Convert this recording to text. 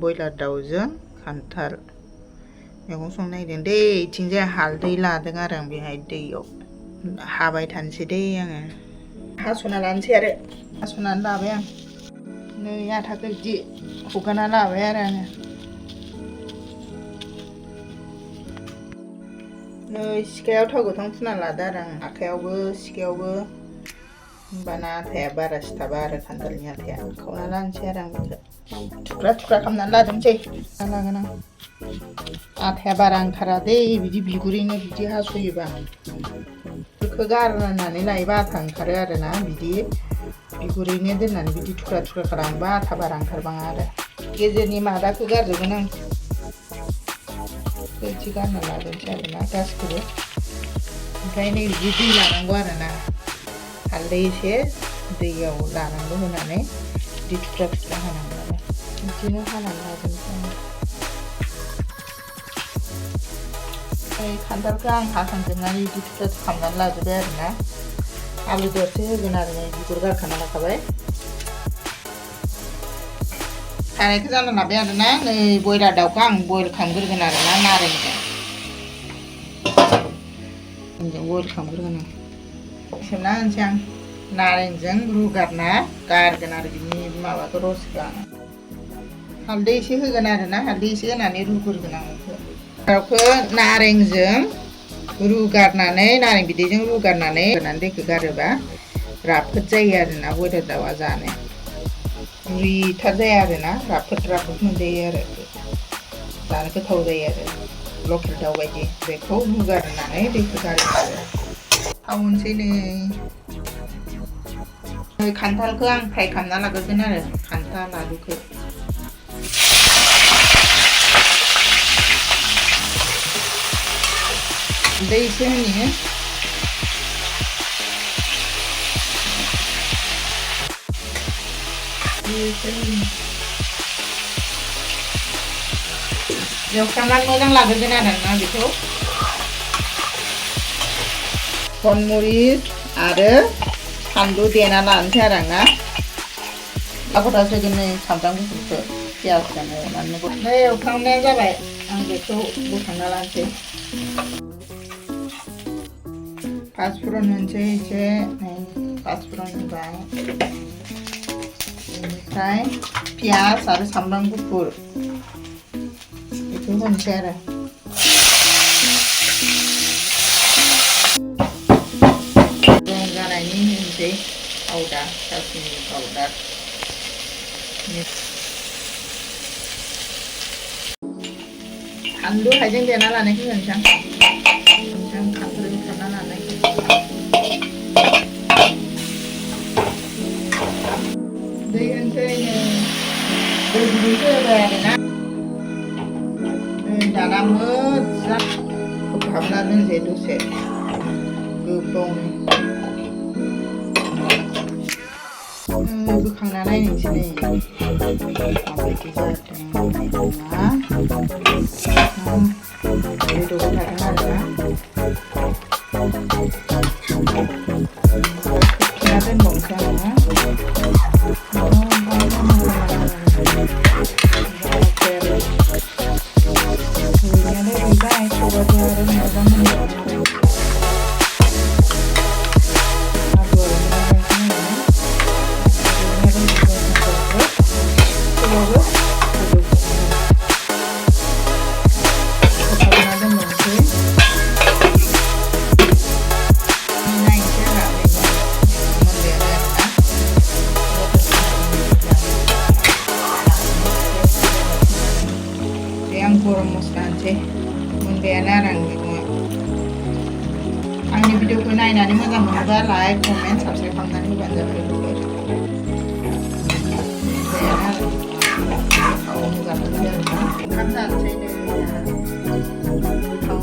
बयलार दाउजों खान्थाल मैगं संनो नागिरदों दै इथिंजाय हालदै लादों आरो आं बेहाय दैयाव हाबाय थानोसै दै आङो हास'ना लानोसै आरो हास'नानै लाबाय आं नै आथाखौ बिदि हगारना लाबाय आरो आङो नै सिखायाव थाव गोथां फुना लादो आरो आं आखायावबो सिखायावबो होमबाना आथाया बारा सिथाबा आरो खान्थालनि आथाया खावना लानोसै आरो आं बेखौ थुख्रा थुख्रा खालामनानै लाजोबनोसै लागोन आं आथाया बारा ओंखारा दै बिदि बिगुरैनो बिदि हास'योबा बेखौ गारनानै लायोबा आथा ओंखारो आरोना बिदि बिगुरैनो दोननानै बिदि थुख्रा थुख्रा खालामोबा आथा बारा ओंखारबाङा आरो गेजेरनि मादाखौ गारजोबगोन आं बिदि गारना लाजोबनोसै आरोना गासिखौबो ओमफ्राय नै बिदि दै लानांगौ आरोना हालदै एसे दैयाव लानांगौ होनानै बिदि थुख्रा थुख्रा हानांगौ आरो बिदिनो हानानै लाजोबनोसै आं खान्थालखौ आं हाखांजोबनानै बिदि थुख्रा थुख्रा खालामनानै लाजोब्बाय आरोना आलु दरसे होगोन आरो बिगुर गारखाना लाखाबाय सारायखौ जानना लाबाय आरोना नै बयलार दाउखौ आं बयल खालामग्रोगोन आरोना नारेंजों बयल खालामग्रोगोन आं सोमना होनोसै आं नारेंजों रुगारना गारगोन आरो बिनि माबाखौ रसखौ आं हालदै एसे होगोन आरोना हालदै एसे होनानै रुग्रोगोन आं दाउखौ नारेंजों रुगारनानै नारें बिदैजों रुगारनानै दैखौ गारोबा राफोद जायो आरोना बयलार दाउआ जानो रुइथार जाया आरोना राफोद मोनजायो आरो जानो गोथाव जायो आरो लकेल दाउ बायदि बेखौ रुगारनानै दैखौ गारो आरो थाव होनोसै नै खान्थालखौ आं फ्राय खालामना लाग्रोगोन आरो खान्थाल आलुखौ दै एसे होनो एवफ्रामनानै मोजां लाग्रोगोन आरोना बेखौ बनमरिच आरो फानलु देना लानोसै आरो आंना आगरथासो होगोन नै सामब्राम गुफुरखौ पियासजों एवनानै ओमफ्राय एवफ्रामनाया जाबाय आं बेखौ बोखांना लानोसै पाँचफोरन होनोसै एसे पाँचफोरन होबाय बेनिफ्राय पियास आरो सामब्राम गुफुर बेखौ होनोसै आरो जानायनि होनोसै पाउडार काश्मीरी पाउडार फानलु हाइजें देना लानायखौ होनोसै आं खान्थाल खालामना लानायखौ दै होनोसै दै गुदुंसो होबाय आरोना दाना मोजां खोबहाबना दोनसै दसे गोबावनो बोखांना नायनोसै माबायदि जादों मैगङा बेदराव थादों आरोना खोबना दोनबावनोसै आरोना रुइनायालाय रुइबाय थेवबाबो आरो मोजां गरम मस्ला होनोसै मोनबायानो आरो आं मैगङा आंनि भिडिअखौ नायनानै मोजां मोनोबा लाइक कमेन्ट साबस्क्राइब खालामनानै होबानो जाबाय ओंखाम जानोसै गोथाव